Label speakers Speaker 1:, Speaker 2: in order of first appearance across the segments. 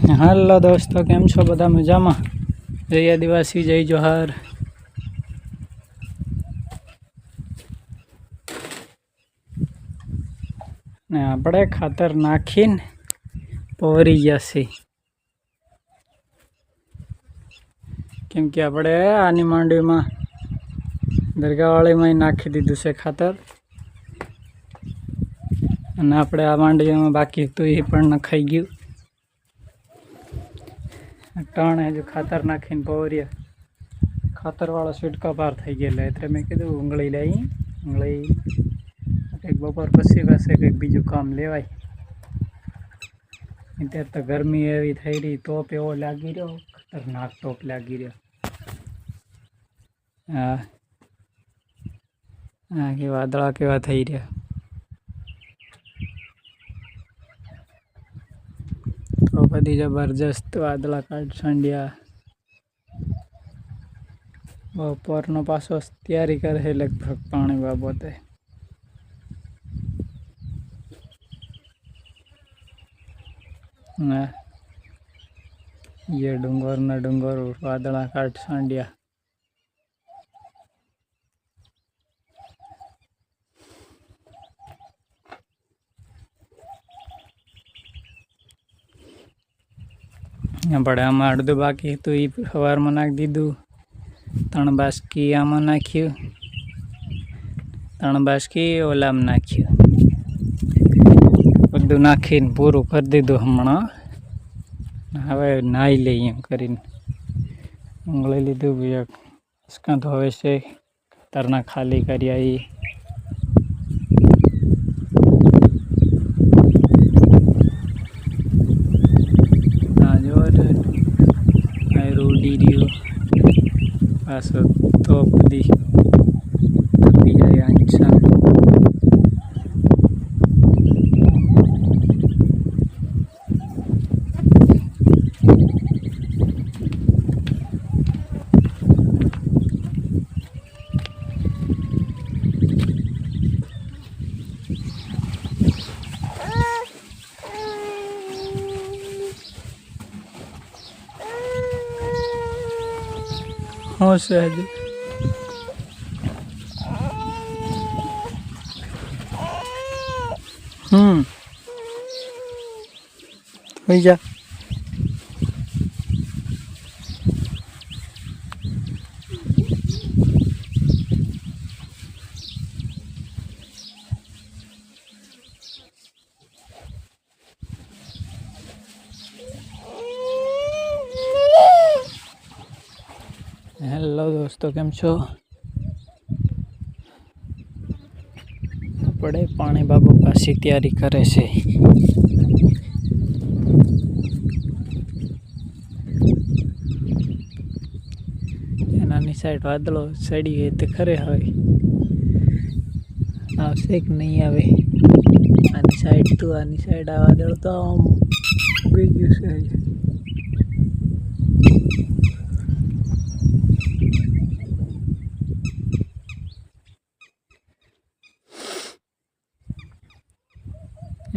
Speaker 1: Hello दोस्तों, केम छो बधा मजामां? जय आदिवासी, जय जोहार। ने आपणे खातर नाखीने पोरी गया छे, केम के आपणे आनी मांडवी में दरगाहवाड़ी में नाखी दीधुं छे खातर, अने आपणे आ मांडवी में बाकी हतुं ए पण नखाई गयुं। टाणे हजू खातर नाखीने पोरिया खातर वाळो छीटको पार थई गયેલો, એટલે મેં કીધું ઉંગળી લઈ ઉંગળી કંઈક બપોર પછી પાસે કંઈક બીજું કામ લેવાય। અત્યારે તો ગરમી એવી થઈ રહી, તોપ એવો લાગી રહ્યો, ખતરનાક તોપ લાગી રહ્યો। હા હા, કે વાદળા કેવા થઈ રહ્યા, તો બધી જબરજસ્ત વાદળા કાઢ છંડ્યા। બપોરનો પાછો તૈયારી કરે લગભગ પાણી બાબતે। ना ये डूंगर न डूंगर वादळा काट सांडिया। बड़े आम अर्ध बाकी तो ये सवार में नाख दीधु, 3 बास्की आमा नाख्यु, 3 बास्की ओला में नाख्यु, बधु नाखीने पूरू कर दीधुं। हमणा हवे नाई लई एम करीने उंगळी लीधुं, बीजा हिसका धोवे छे, खतरनाक खाली कर्या। ई रोडी रह्यो पाछो तो बधी बीजा आंछा। हाँ से हजू हो जा। हेलो दोस्तों, केम छो? पड़े पानी बाबू पासी तैयारी करे छे। नानी साइड वादळो चढ़ी गई तो खरे हवे आवशे कि नहीं आवे। आनी साइड आ वादळ तो आम उगी गयुं छे।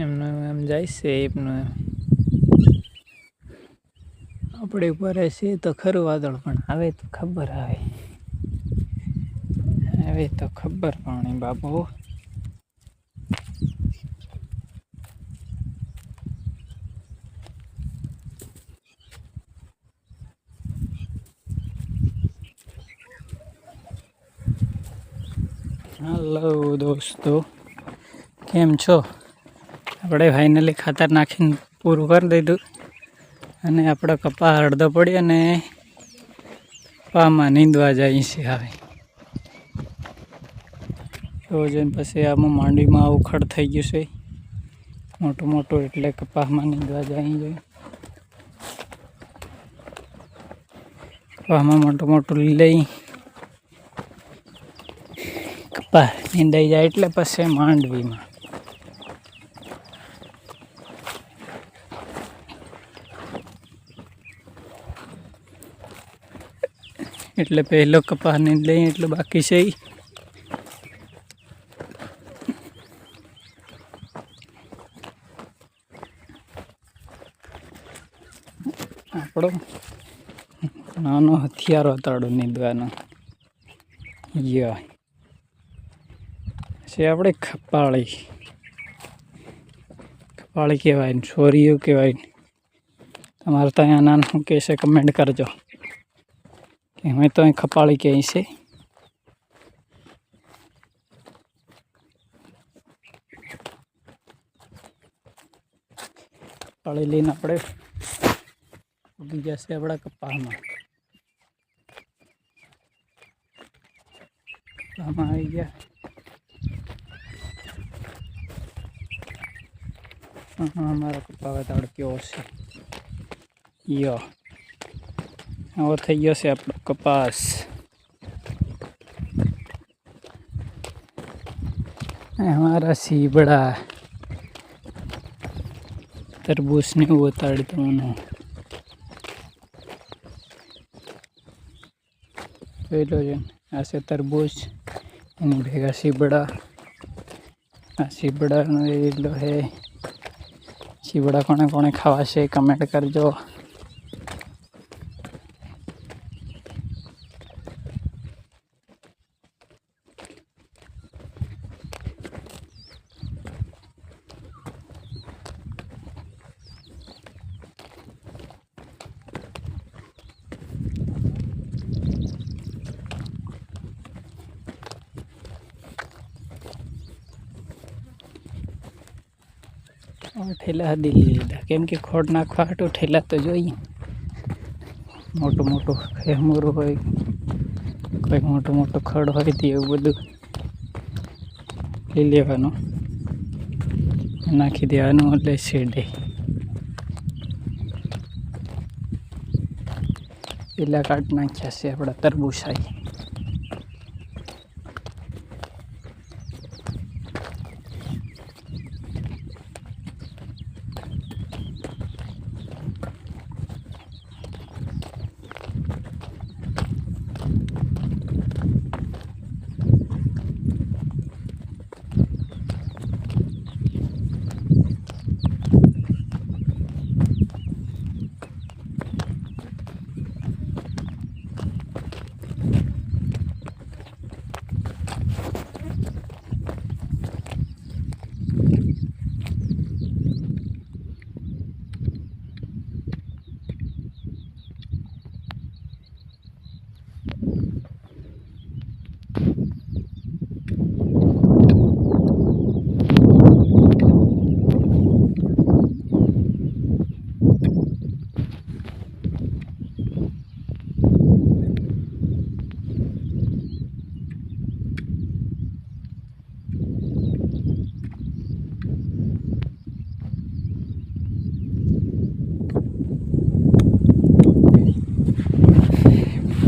Speaker 1: एम जाय छे एमनो अपने ऊपर है तो खरु वादळ, पण आवे तो खबर आवे तो खबर पाणी बाबू। हेलो दोस्तों, केम छो? આપણે ફાઇનલી ખાતર નાખીને પૂરું કરી દીધું અને આપણો કપા અડધો પડી અને પામાં નીંદવા જાય છે। હવે તો જઈને પછી આમાં માંડીમાં આવું ખડ થઈ ગયું છે મોટું મોટું, એટલે કપામાં નીંદવા જાય જોઈએ। કપામાં મોટું મોટું લઈ કપા નીંદાઈ જાય એટલે પછી માંડવીમાં એટલે પહેલો કપા નીંદ લઈએ એટલે બાકી છે। આપણો નાનો હથિયાર હતાડો નીંદવાનો. યા છે આપણે ખપાળી કહેવાય ને છોરીઓ કહેવાય ને. તમારે તો અહીંયા નામ શું કહેશે કમેન્ટ કરજો કે અમે તો અહીં ખપાળી કહે છે. ખપાળી લઈને આપણે ઉગી જશે આપણા કપાસમાં. કપાસમાં આવી ગયા. અમારો કપાસ તડક્યો હશે. યો આવો થઈ ગયો છે આપણો કપાસ. અમારા સીબડા તરબૂચને ઉતાડી દેવાનું. જોઈ લો છે આ છે તરબૂચ, એની ભેગા સીબડા. આ સીબડાનો એટલો હે. સીબડા કોને કોને ખાવા છે કમેન્ટ કરજો. ઠેલા દીલી લીધા કેમ કે ખોડ નાખવા હાટું ઠેલા તો જોઈએ. મોટું મોટું ખેમરું હોય, કંઈક મોટું મોટું ખડ હોય તે એવું બધું લઈ લેવાનું, નાખી દેવાનું એટલે શેડે. પેલા કાઢ નાખ્યા છે આપણા તરબૂચાઈ.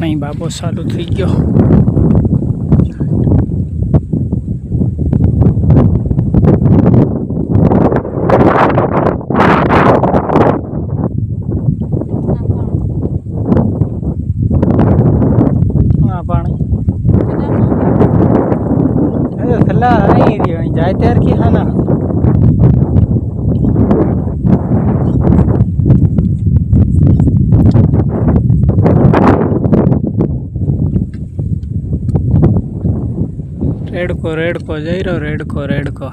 Speaker 1: અહીં બાબો ચાલુ થઈ ગયો. પાણી થલા અહીં જાય ત્યાર કી હાના રેડકો જઈ રહ્યો. રેડકો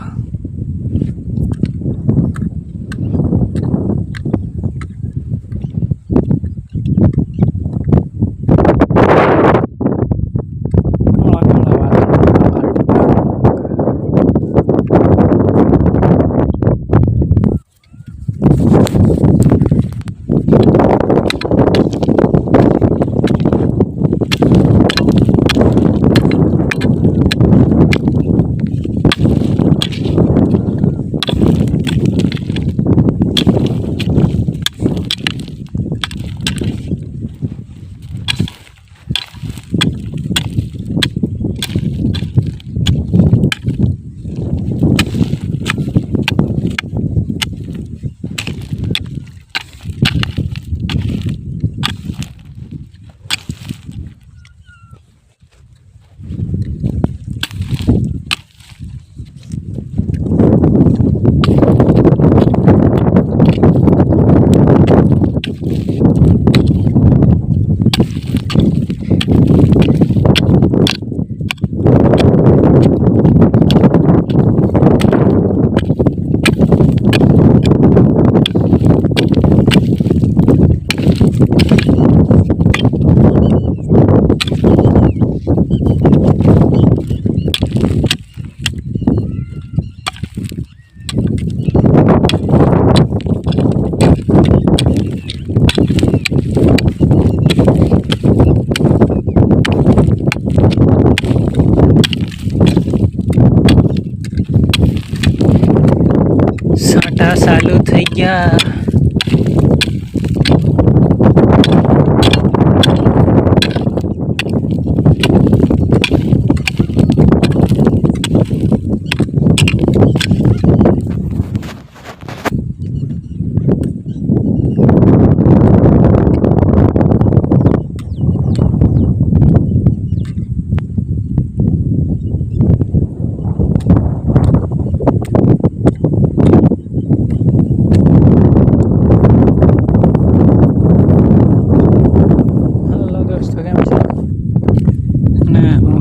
Speaker 1: ચાલુ થઈ ગયા.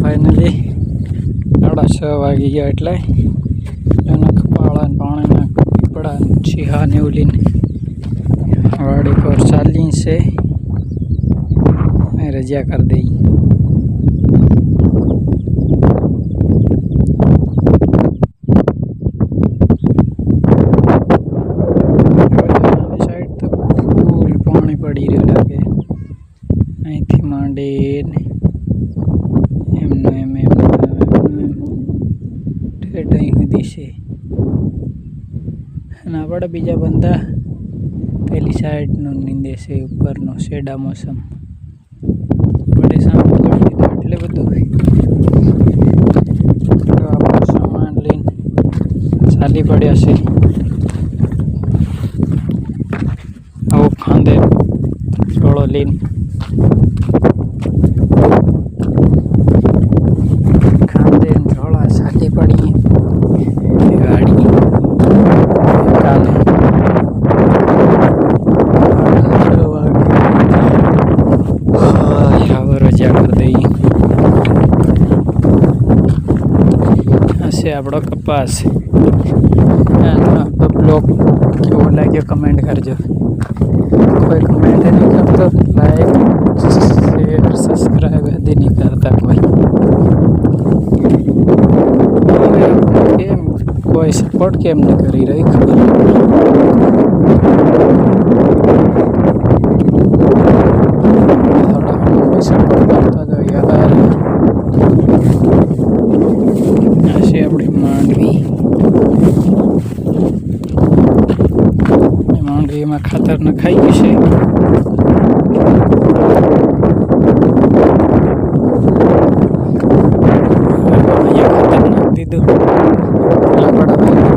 Speaker 1: ફાઇનલી 6:30 વાગી ગયા એટલે એના કપાળા પાણીના પીપળા છીહા ને ઉલીને વાડી પર ચાલી છે રજા કરી દઈ. સાઈડ તો ફૂલ પાણી પડી રહ્યું લાગે અહીંથી માંડીને છે. અને આપણે બીજા બંદા પેલી સાઈડનો નીંદે છે ઉપરનો શેડા મોસમ આપણે સાંભળ્યું એટલે બધું આપણો સામાન લઈને ચાલી પડ્યા છે. આવો ખાંદે છોડો લઈને ખાંદે ઝોળા ચાલી પડીએ ગાડી કાલે રજા કરી દઈ. હશે આપણો કપાસ. બ્લોગ કેવો લાગ્યો કમેન્ટ કરજો. કોઈ કમેન્ટ નહીં કરતો, લાઈક શેર સબસ્ક્રાઈબ હજી નહીં કરતા કોઈ સપોર્ટ કેમ નહીં કરી રહી ખબર થોડા સપોર્ટ કરતા તો યાર. હશે આપણી માંડવીમાં ખાતર નખાઈ ગયું છે. દીધું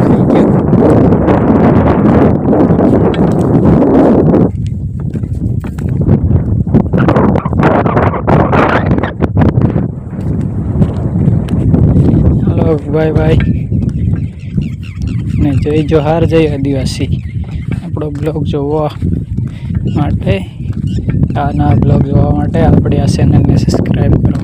Speaker 1: ખાઈ ગયું. હલો બાય બાય ને જય જોહાર, જય આદિવાસી. આપણો બ્લોગ જોવા માટે, આના બ્લોગ જોવા માટે આપણી આ ચેનલને સબસ્ક્રાઈબ કરો.